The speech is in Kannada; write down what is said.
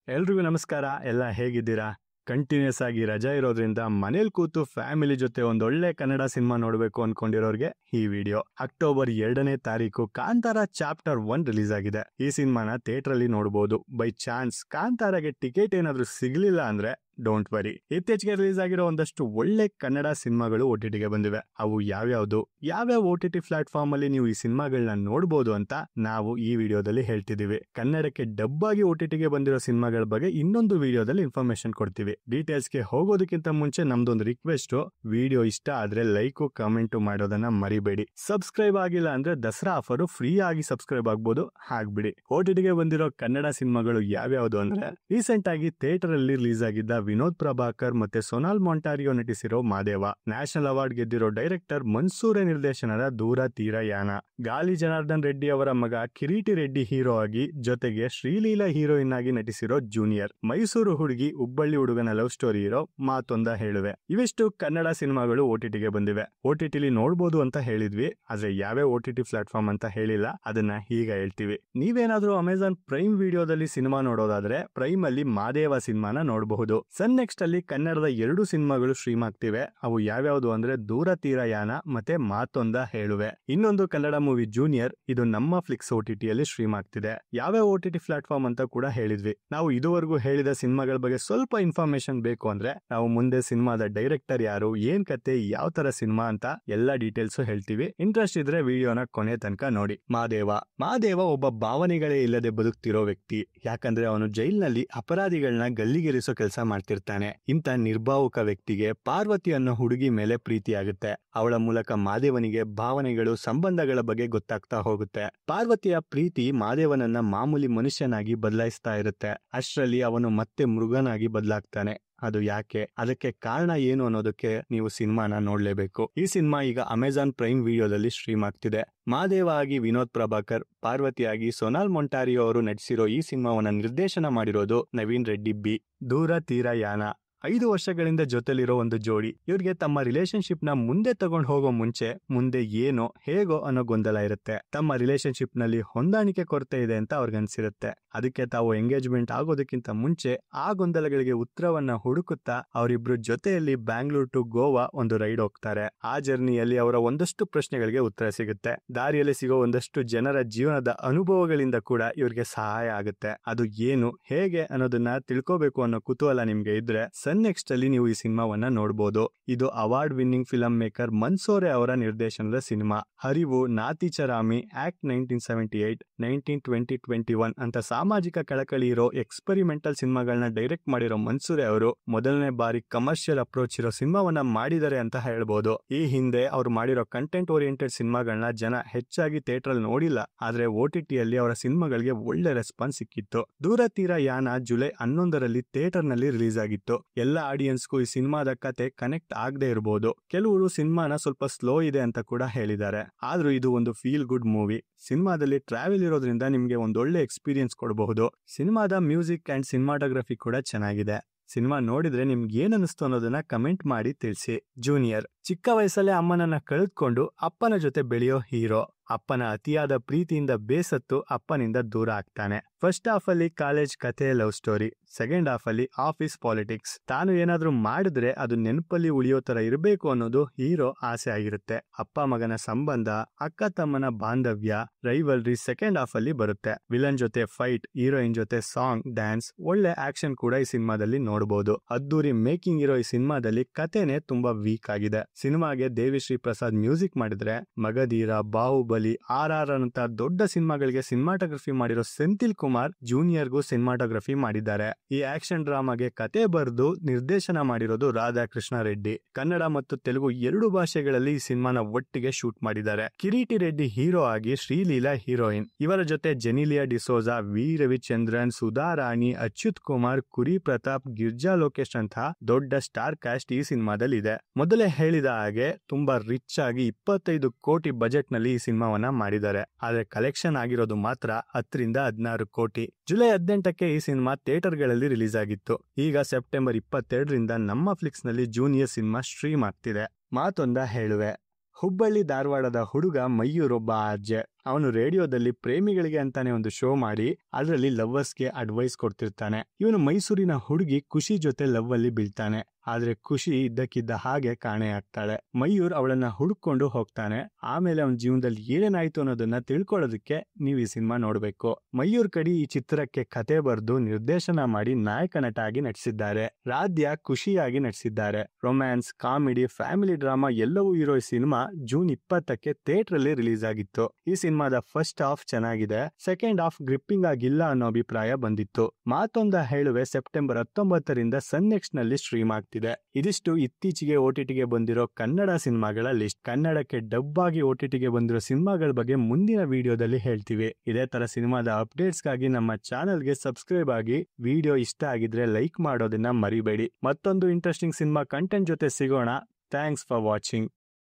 ಎಲ್ರಿಗೂ ನಮಸ್ಕಾರ. ಎಲ್ಲ ಹೇಗಿದ್ದೀರಾ? ಕಂಟಿನ್ಯೂಸ್ ಆಗಿ ರಜಾ ಇರೋದ್ರಿಂದ ಮನೇಲಿ ಕೂತು ಫ್ಯಾಮಿಲಿ ಜೊತೆ ಒಂದೊಳ್ಳೆ ಕನ್ನಡ ಸಿನಿಮಾ ನೋಡಬೇಕು ಅನ್ಕೊಂಡಿರೋರ್ಗೆ ಈ ವಿಡಿಯೋ. ಅಕ್ಟೋಬರ್ 2ನೇ ತಾರೀಕು ಕಾಂತಾರ ಚಾಪ್ಟರ್ 1 ರಿಲೀಸ್ ಆಗಿದೆ. ಈ ಸಿನಿಮಾನ ಥಿಯೇಟರ್ ಅಲ್ಲಿ ನೋಡಬಹುದು. ಬೈ ಚಾನ್ಸ್ ಕಾಂತಾರಗೆ ಟಿಕೆಟ್ ಏನಾದ್ರೂ ಸಿಗ್ಲಿಲ್ಲ ಅಂದ್ರೆ ಡೋಂಟ್ ವರಿ, ಇತ್ತೀಚೆಗೆ ರಿಲೀಸ್ ಆಗಿರೋ ಒಂದಷ್ಟು ಒಳ್ಳೆ ಕನ್ನಡ ಸಿನಿಮಾಗಳು OTTಗೆ ಬಂದಿವೆ. ಅವು ಯಾವ್ಯಾವ OTT ಪ್ಲಾಟ್ಫಾರ್ಮ್ ಅಲ್ಲಿ ನೀವು ಈ ಸಿನಿಮಾಗಳನ್ನ ನೋಡಬಹುದು ಅಂತ ನಾವು ಈ ವಿಡಿಯೋದಲ್ಲಿ ಹೇಳ್ತಿದೀವಿ. ಕನ್ನಡಕ್ಕೆ ಡಬ್ ಆಗಿ OTTಗೆ ಬಂದಿರೋ ಸಿನಿಮಾಗಳ ಬಗ್ಗೆ ಇನ್ನೊಂದು ವಿಡಿಯೋದಲ್ಲಿ ಇನ್ಫಾರ್ಮೇಶನ್ ಕೊಡ್ತೀವಿ. ಡೀಟೇಲ್ಸ್ಗೆ ಹೋಗೋದಕ್ಕಿಂತ ಮುಂಚೆ ನಮ್ದೊಂದು ರಿಕ್ವೆಸ್ಟ್, ವಿಡಿಯೋ ಇಷ್ಟ ಆದ್ರೆ ಲೈಕು ಕಮೆಂಟ್ ಮಾಡೋದನ್ನ ಮರಿಬೇಡಿ. ಸಬ್ಸ್ಕ್ರೈಬ್ ಆಗಿಲ್ಲ ಅಂದ್ರೆ ದಸರಾ ಆಫರ್ ಫ್ರೀ ಆಗಿ ಸಬ್ಸ್ಕ್ರೈಬ್ ಆಗ್ಬೋದು, ಆಗ್ಬಿಡಿ. OTTಗೆ ಬಂದಿರೋ ಕನ್ನಡ ಸಿನಿಮಾಗಳು ಯಾವ್ಯಾವುದು ಅಂದ್ರೆ, ರೀಸೆಂಟ್ ಆಗಿ ಥಿಯೇಟರ್ ಅಲ್ಲಿ ರಿಲೀಸ್ ಆಗಿದ್ದ ವಿನೋದ್ ಪ್ರಭಾಕರ್ ಮತ್ತೆ ಸೊನಾಲ್ ಮೊಂಟಾರಿಯೋ ನಟಿಸಿರೋ ಮಾದೇವ, ನ್ಯಾಷನಲ್ ಅವಾರ್ಡ್ ಗೆದ್ದಿರೋ ಡೈರೆಕ್ಟರ್ ಮನ್ಸೂರೆ ನಿರ್ದೇಶನದ ದೂರ ತೀರ ಯಾನ, ಗಾಲಿ ಜನಾರ್ದನ್ ರೆಡ್ಡಿ ಅವರ ಮಗ ಕಿರೀಟಿ ರೆಡ್ಡಿ ಹೀರೋ ಆಗಿ ಜೊತೆಗೆ ಶ್ರೀಲೀಲಾ ಹೀರೋಯಿನ್ ಆಗಿ ನಟಿಸಿರೋ ಜೂನಿಯರ್, ಮೈಸೂರು ಹುಡುಗಿ ಹುಬ್ಬಳ್ಳಿ ಹುಡುಗನ ಲವ್ ಸ್ಟೋರಿ ಇರೋ ಮಾತೊಂದ ಹೇಳುವೆ. ಇವಿಷ್ಟು ಕನ್ನಡ ಸಿನಿಮಾಗಳು OTTಗೆ ಬಂದಿವೆ. OTTಲಿ ನೋಡ್ಬೋದು ಅಂತ ಹೇಳಿದ್ವಿ, ಆದ್ರೆ ಯಾವ್ಯಾವ OTT ಪ್ಲಾಟ್ಫಾರ್ಮ್ ಅಂತ ಹೇಳಿಲ್ಲ, ಅದನ್ನ ಈಗ ಹೇಳ್ತೀವಿ. ನೀವೇನಾದ್ರೂ ಅಮೆಜಾನ್ ಪ್ರೈಮ್ ವಿಡಿಯೋದಲ್ಲಿ ಸಿನಿಮಾ ನೋಡೋದಾದ್ರೆ ಪ್ರೈಮ್ ಅಲ್ಲಿ ಮಾದೇವ ಸಿನಿಮಾನ ನೋಡಬಹುದು. ಸನ್ ನೆಕ್ಸ್ಟ್ ಅಲ್ಲಿ ಕನ್ನಡದ 2 ಸಿನಿಮಾಗಳು ಸ್ಟ್ರೀಮ್ ಆಗ್ತಿವೆ. ಅವು ಯಾವ್ಯಾವುದು ಅಂದ್ರೆ ದೂರ ತೀರ ಯಾನ ಮತ್ತೆ ಮಾತೊಂದ ಹೇಳುವೆ. ಇನ್ನೊಂದು ಕನ್ನಡ ಮೂವಿ ಜೂನಿಯರ್, ಇದು ನಮ್ಮ ಫ್ಲಿಕ್ಸ್ OTTಯಲ್ಲಿ ಸ್ಟ್ರೀಮ್ ಆಗ್ತಿದೆ. ಯಾವ್ಯಾವ OTT ಪ್ಲಾಟ್ಫಾರ್ಮ್ ಅಂತ ಕೂಡ ಹೇಳಿದ್ವಿ. ನಾವು ಇದುವರೆಗೂ ಹೇಳಿದ ಸಿನಿಮಾಗಳ ಬಗ್ಗೆ ಸ್ವಲ್ಪ ಇನ್ಫಾರ್ಮೇಶನ್ ಬೇಕು ಅಂದ್ರೆ ನಾವು ಮುಂದೆ ಸಿನಿಮಾದ ಡೈರೆಕ್ಟರ್ ಯಾರು, ಏನ್ ಕತೆ, ಯಾವ ತರ ಸಿನಿಮಾ ಅಂತ ಎಲ್ಲಾ ಡೀಟೇಲ್ಸ್ ಹೇಳ್ತೀವಿ. ಇಂಟ್ರೆಸ್ಟ್ ಇದ್ರೆ ವಿಡಿಯೋನ ಕೊನೆ ತನಕ ನೋಡಿ. ಮಾದೇವ ಒಬ್ಬ ಭಾವನೆಗಳೇ ಇಲ್ಲದೆ ಬದುಕ್ತಿರೋ ವ್ಯಕ್ತಿ. ಯಾಕಂದ್ರೆ ಅವನು ಜೈಲ್ನಲ್ಲಿ ಅಪರಾಧಿಗಳನ್ನ ಗಲ್ಲಿಗೇರಿಸೋ ಕೆಲಸ ಮಾಡ್ತಿರ್ತಾನೆ. ಇಂಥ ನಿರ್ಭಾವುಕ ವ್ಯಕ್ತಿಗೆ ಪಾರ್ವತಿ ಅನ್ನೋ ಹುಡುಗಿ ಮೇಲೆ ಪ್ರೀತಿ ಆಗುತ್ತೆ. ಅವಳ ಮೂಲಕ ಮಾದೇವನಿಗೆ ಭಾವನೆಗಳು, ಸಂಬಂಧಗಳ ಬಗ್ಗೆ ಗೊತ್ತಾಗ್ತಾ ಹೋಗುತ್ತೆ. ಪಾರ್ವತಿಯ ಪ್ರೀತಿ ಮಾದೇವನನ್ನ ಮಾಮೂಲಿ ಮನುಷ್ಯನಾಗಿ ಬದಲಾಯಿಸ್ತಾ ಇರುತ್ತೆ. ಅಷ್ಟರಲ್ಲಿ ಅವನು ಮತ್ತೆ ಮೃಗನಾಗಿ ಬದಲಾಗ್ತಾನೆ. ಅದು ಯಾಕೆ, ಅದಕ್ಕೆ ಕಾರಣ ಏನು ಅನ್ನೋದಕ್ಕೆ ನೀವು ಸಿನಿಮಾನ ನೋಡ್ಲೇಬೇಕು. ಈ ಸಿನಿಮಾ ಈಗ ಅಮೆಜಾನ್ ಪ್ರೈಮ್ ವಿಡಿಯೋದಲ್ಲಿ ಸ್ಟ್ರೀಮ್ ಆಗ್ತಿದೆ. ಮಾದೇವ ಆಗಿ ವಿನೋದ್ ಪ್ರಭಾಕರ್, ಪಾರ್ವತಿಯಾಗಿ ಸೊನಾಲ್ ಮೊಂಟಾರಿಯೋ ಅವರು ನಟಿಸಿರೋ ಈ ಸಿನಿಮಾವನ್ನ ನಿರ್ದೇಶನ ಮಾಡಿರೋದು ನವೀನ್ ರೆಡ್ಡಿ ಬಿ. ದೂರ ತೀರ ಯಾನ 5 ವರ್ಷಗಳಿಂದ ಜೊತೆಲಿರೋ ಒಂದು ಜೋಡಿ. ಇವ್ರಿಗೆ ತಮ್ಮ ರಿಲೇಶನ್ಶಿಪ್ ನ ಮುಂದೆ ತಗೊಂಡು ಹೋಗೋ ಮುಂಚೆ ಮುಂದೆ ಏನೋ ಹೇಗೋ ಅನ್ನೋ ಗೊಂದಲ ಇರುತ್ತೆ. ತಮ್ಮ ರಿಲೇಶನ್ಶಿಪ್ ನಲ್ಲಿ ಹೊಂದಾಣಿಕೆ ಕೊರತೆ ಇದೆ ಅಂತ ಅವ್ರಿಗನ್ಸಿರುತ್ತೆ. ಅದಕ್ಕೆ ತಾವು ಎಂಗೇಜ್ಮೆಂಟ್ ಆಗೋದಕ್ಕಿಂತ ಮುಂಚೆ ಆ ಗೊಂದಲಗಳಿಗೆ ಉತ್ತರವನ್ನ ಹುಡುಕುತ್ತಾ ಅವರಿಬ್ರು ಜೊತೆಯಲ್ಲಿ ಬ್ಯಾಂಗ್ಳೂರ್ ಟು ಗೋವಾ ಒಂದು ರೈಡ್ ಹೋಗ್ತಾರೆ. ಆ ಜರ್ನಿಯಲ್ಲಿ ಅವರ ಒಂದಷ್ಟು ಪ್ರಶ್ನೆಗಳಿಗೆ ಉತ್ತರ ಸಿಗುತ್ತೆ. ದಾರಿಯಲ್ಲಿ ಸಿಗೋ ಒಂದಷ್ಟು ಜನರ ಜೀವನದ ಅನುಭವಗಳಿಂದ ಕೂಡ ಇವ್ರಿಗೆ ಸಹಾಯ ಆಗುತ್ತೆ. ಅದು ಏನು ಹೇಗೆ ಅನ್ನೋದನ್ನ ತಿಳ್ಕೋಬೇಕು ಅನ್ನೋ ಕುತೂಹಲ ನಿಮ್ಗೆ ಇದ್ರೆ ನೆಕ್ಸ್ಟ್ ಅಲ್ಲಿ ನೀವು ಈ ಸಿನಿಮಾವನ್ನ ನೋಡಬಹುದು. ಇದು award winning film maker Mansore ಅವರ ನಿರ್ದೇಶನದ ಸಿನಿಮಾ. ಹರಿವು, ನಾತಿಚರಾಮಿ, ಆಕ್ಟ್ 1978, 1920, 21 ಅಂತ ಸಾಮಾಜಿಕ ಕಳಕಳಿ ಇರೋ ಎಕ್ಸ್ಪೆರಿಮೆಂಟಲ್ ಸಿನಿಮಾಗಳನ್ನ ಡೈರೆಕ್ಟ್ ಮಾಡಿರೋ ಮನ್ಸೂರೆ ಅವರು ಮೊದಲನೇ ಬಾರಿ ಕಮರ್ಷಿಯಲ್ ಅಪ್ರೋಚ್ ಇರೋ ಸಿನಿಮಾವನ್ನ ಮಾಡಿದ್ದಾರೆ ಅಂತ ಹೇಳ್ಬೋದು. ಈ ಹಿಂದೆ ಅವ್ರು ಮಾಡಿರೋ ಕಂಟೆಂಟ್ ಓರಿಯೆಂಟೆಡ್ ಸಿನಿಮಾಗಳನ್ನ ಜನ ಹೆಚ್ಚಾಗಿ ಥಿಯೇಟರ್ ಅಲ್ಲಿ ನೋಡಿಲ್ಲ, ಆದ್ರೆ OTTಯಲ್ಲಿ ಅವರ ಸಿನಿಮಾಗಳಿಗೆ ಒಳ್ಳೆ ರೆಸ್ಪಾನ್ಸ್ ಸಿಕ್ಕಿತ್ತು. ದೂರ ತೀರ ಯಾನ ಜುಲೈ 11ರಲ್ಲಿ ಥಿಯೇಟರ್ ನಲ್ಲಿ ರಿಲೀಸ್ ಆಗಿತ್ತು. ಎಲ್ಲ ಆಡಿಯನ್ಸ್ಗೂ ಈ ಸಿನಿಮಾದ ಕತೆ ಕನೆಕ್ಟ್ ಆಗದೆ ಇರಬಹುದು. ಕೆಲವರು ಸಿನಿಮಾನ ಸ್ವಲ್ಪ ಸ್ಲೋ ಇದೆ ಅಂತ ಕೂಡ ಹೇಳಿದ್ದಾರೆ. ಆದ್ರೂ ಇದು ಒಂದು ಫೀಲ್ ಗುಡ್ ಮೂವಿ. ಸಿನಿಮಾದಲ್ಲಿ ಟ್ರಾವೆಲ್ ಇರೋದ್ರಿಂದ ನಿಮ್ಗೆ ಒಂದೊಳ್ಳೆ ಎಕ್ಸ್ಪೀರಿಯನ್ಸ್ ಕೊಡಬಹುದು. ಸಿನಿಮಾದ ಮ್ಯೂಸಿಕ್ ಅಂಡ್ ಸಿನಿಮಾಟೋಗ್ರಫಿ ಕೂಡ ಚೆನ್ನಾಗಿದೆ. ಸಿನಿಮಾ ನೋಡಿದ್ರೆ ನಿಮ್ಗೆ ಏನ್ ಅನಿಸ್ತು ಅನ್ನೋದನ್ನ ಕಮೆಂಟ್ ಮಾಡಿ ತಿಳಿಸಿ. ಜೂನಿಯರ್, ಚಿಕ್ಕ ವಯಸ್ಸಲ್ಲೇ ಅಮ್ಮನನ್ನ ಕಳೆದುಕೊಂಡು ಅಪ್ಪನ ಜೊತೆ ಬೆಳೆಯೋ ಹೀರೋ. ಅಪ್ಪನ ಅತಿಯಾದ ಪ್ರೀತಿಯಿಂದ ಬೇಸತ್ತು ಅಪ್ಪನಿಂದ ದೂರ ಆಗ್ತಾನೆ. ಫಸ್ಟ್ ಹಾಫ್ ಅಲ್ಲಿ ಕಾಲೇಜ್ ಕಥೆ, ಲವ್ ಸ್ಟೋರಿ. ಸೆಕೆಂಡ್ ಹಾಫ್ ಅಲ್ಲಿ ಆಫೀಸ್ ಪಾಲಿಟಿಕ್ಸ್. ತಾನು ಏನಾದ್ರೂ ಮಾಡಿದ್ರೆ ಅದು ನೆನಪಲ್ಲಿ ಉಳಿಯೋ ತರ ಇರಬೇಕು ಅನ್ನೋದು ಹೀರೋ ಆಸೆ ಆಗಿರುತ್ತೆ. ಅಪ್ಪ ಮಗನ ಸಂಬಂಧ, ಅಕ್ಕ ತಮ್ಮನ ಬಾಂಧವ್ಯ, ರೈವಲ್ರಿ ಸೆಕೆಂಡ್ ಹಾಫ್ ಅಲ್ಲಿ ಬರುತ್ತೆ. ವಿಲನ್ ಜೊತೆ ಫೈಟ್, ಹೀರೋಯಿನ್ ಜೊತೆ ಸಾಂಗ್, ಡ್ಯಾನ್ಸ್, ಒಳ್ಳೆ ಆಕ್ಷನ್ ಕೂಡ ಈ ಸಿನಿಮಾದಲ್ಲಿ ನೋಡಬಹುದು. ಅದ್ದೂರಿ ಮೇಕಿಂಗ್ ಇರೋ ಈ ಸಿನಿಮಾದಲ್ಲಿ ಕಥೆನೆ ತುಂಬಾ ವೀಕ್ ಆಗಿದೆ. ಸಿನಿಮಾಗೆ ದೇವಿಶ್ರೀ ಪ್ರಸಾದ್ ಮ್ಯೂಸಿಕ್ ಮಾಡಿದ್ರೆ, ಮಗಧೀರ, ಬಾಹುಬಲಿ, RR ಅಂತ ದೊಡ್ಡ ಸಿನಿಮಾಗಳಿಗೆ ಸಿನಿಮಾಟೋಗ್ರಫಿ ಮಾಡಿರೋ ಸೆಂಥಿಲ್ ಕುಮಾರ್ ಜೂನಿಯರ್ಗೂ ಸಿನಿಮಾಟೋಗ್ರಫಿ ಮಾಡಿದ್ದಾರೆ. ಈ ಆಕ್ಷನ್ ಡ್ರಾಮಾಗೆ ಕತೆ ಬರೆದು ನಿರ್ದೇಶನ ಮಾಡಿರೋದು ರಾಧಾಕೃಷ್ಣ ರೆಡ್ಡಿ. ಕನ್ನಡ ಮತ್ತು ತೆಲುಗು 2 ಭಾಷೆಗಳಲ್ಲಿ ಈ ಸಿನಿಮಾನ ಒಟ್ಟಿಗೆ ಶೂಟ್ ಮಾಡಿದ್ದಾರೆ. ಕಿರೀಟಿ ರೆಡ್ಡಿ ಹೀರೋ ಆಗಿ ಶ್ರೀಲೀಲಾ ಹೀರೋಯಿನ್. ಇವರ ಜೊತೆ ಜೆನಿಲಿಯಾ ಡಿಸೋಜಾ, ವಿ ರವಿಚಂದ್ರನ್, ಸುಧಾ ರಾಣಿ, ಅಚ್ಯುತ್ ಕುಮಾರ್, ಕುರಿ ಪ್ರತಾಪ್, ಗಿರ್ಜಾ ಲೋಕೇಶ್ ಅಂತ ದೊಡ್ಡ ಸ್ಟಾರ್ ಕಾಸ್ಟ್ ಈ ಸಿನಿಮಾದಲ್ಲಿ ಇದೆ. ಮೊದಲೇ ಹೇಳಿದ ಹಾಗೆ ತುಂಬಾ ರಿಚ್ ಆಗಿ 25 ಕೋಟಿ ಬಜೆಟ್ ನಲ್ಲಿ ಈ ಸಿನಿಮಾವನ್ನ ಮಾಡಿದ್ದಾರೆ. ಆದ್ರೆ ಕಲೆಕ್ಷನ್ ಆಗಿರೋದು ಮಾತ್ರ 10ರಿಂದ 16 ಕೋಟಿ. ಜುಲೈ 18ಕ್ಕೆ ಈ ಸಿನಿಮಾ ಥಿಯೇಟರ್ ಗಳಲ್ಲಿ ರಿಲೀಸ್ ಆಗಿತ್ತು. ಈಗ ಸೆಪ್ಟೆಂಬರ್ 22ರಿಂದ ನಮ್ಮ ಫ್ಲಿಕ್ಸ್ ನಲ್ಲಿ ಜೂನಿಯರ್ ಸಿನಿಮಾ ಸ್ಟ್ರೀಮ್ ಆಗ್ತಿದೆ. ಮಾತೊಂದ ಹೇಳುವೆ. ಹುಬ್ಬಳ್ಳಿ ಧಾರವಾಡದ ಹುಡುಗ ಮಯೂರ್ ಒಬ್ಬ ಆರ್ಜೆ. ಅವನು ರೇಡಿಯೋದಲ್ಲಿ ಪ್ರೇಮಿಗಳಿಗೆ ಅಂತಾನೆ ಒಂದು ಶೋ ಮಾಡಿ ಅದರಲ್ಲಿ ಲವ್ವರ್ಸ್ಗೆ ಅಡ್ವೈಸ್ ಕೊಡ್ತಿರ್ತಾನೆ. ಇವನು ಮೈಸೂರಿನ ಹುಡುಗಿ ಖುಷಿ ಜೊತೆ ಲವ್ ಅಲ್ಲಿ ಬೀಳ್ತಾನೆ. ಆದ್ರೆ ಖುಷಿ ಇದ್ದಕ್ಕಿದ್ದ ಹಾಗೆ ಕಾಣೆಯಾಗ್ತಾಳೆ. ಮಯೂರ್ ಅವಳನ್ನ ಹುಡುಕೊಂಡು ಹೋಗ್ತಾನೆ. ಆಮೇಲೆ ಅವನ ಜೀವನದಲ್ಲಿ ಏನೇನಾಯ್ತು ಅನ್ನೋದನ್ನ ತಿಳ್ಕೊಳ್ಳೋದಕ್ಕೆ ನೀವು ಈ ಸಿನಿಮಾ ನೋಡ್ಬೇಕು. ಮಯೂರ್ ಕಡಿ ಈ ಚಿತ್ರಕ್ಕೆ ಕತೆ ಬರೆದು ನಿರ್ದೇಶನ ಮಾಡಿ ನಾಯಕ ನಟ ಆಗಿ ನಟಿಸಿದ್ದಾರೆ. ರಾಧ್ಯ ಖುಷಿಯಾಗಿ ನಟಿಸಿದ್ದಾರೆ. ರೊಮ್ಯಾನ್ಸ್, ಕಾಮಿಡಿ, ಫ್ಯಾಮಿಲಿ ಡ್ರಾಮಾ ಎಲ್ಲವೂ ಇರೋ ಈ ಸಿನಿಮಾ ಜೂನ್ 20ಕ್ಕೆ ಥಿಯೇಟರ್ ಅಲ್ಲಿ ರಿಲೀಸ್ ಆಗಿತ್ತು. ಈ ಸಿನಿಮಾದ ಫಸ್ಟ್ ಹಾಫ್ ಚೆನ್ನಾಗಿದೆ, ಸೆಕೆಂಡ್ ಹಾಫ್ ಗ್ರಿಪ್ಪಿಂಗ್ ಆಗಿಲ್ಲ ಅನ್ನೋ ಅಭಿಪ್ರಾಯ ಬಂದಿತ್ತು. ಮಾತೊಂದ ಹೇಳುವೆ ಸೆಪ್ಟೆಂಬರ್ 19ರಿಂದ ಸನ್ ನೆಕ್ಸ್ಟ್ ನಲ್ಲಿ ಸ್ಟ್ರೀಮ್ ಆಗ್ತಿದೆ. ಇದಿಷ್ಟು ಇತ್ತೀಚೆಗೆ OTTಗೆ ಬಂದಿರೋ ಕನ್ನಡ ಸಿನಿಮಾಗಳ ಲಿಸ್ಟ್. ಕನ್ನಡಕ್ಕೆ ಡಬ್ ಆಗಿ OTTಗೆ ಬಂದಿರೋ ಸಿನಿಮಾಗಳ ಬಗ್ಗೆ ಮುಂದಿನ ವಿಡಿಯೋದಲ್ಲಿ ಹೇಳ್ತೀವಿ. ಇದೇ ತರ ಸಿನಿಮಾದ ಅಪ್ಡೇಟ್ಸ್ಗಾಗಿ ನಮ್ಮ ಚಾನೆಲ್ಗೆ ಸಬ್ಸ್ಕ್ರೈಬ್ ಆಗಿ. ವಿಡಿಯೋ ಇಷ್ಟ ಆಗಿದ್ರೆ ಲೈಕ್ ಮಾಡೋದನ್ನ ಮರಿಬೇಡಿ. ಮತ್ತೊಂದು ಇಂಟ್ರೆಸ್ಟಿಂಗ್ ಸಿನಿಮಾ ಕಂಟೆಂಟ್ ಜೊತೆ ಸಿಗೋಣ. Thanks for watching.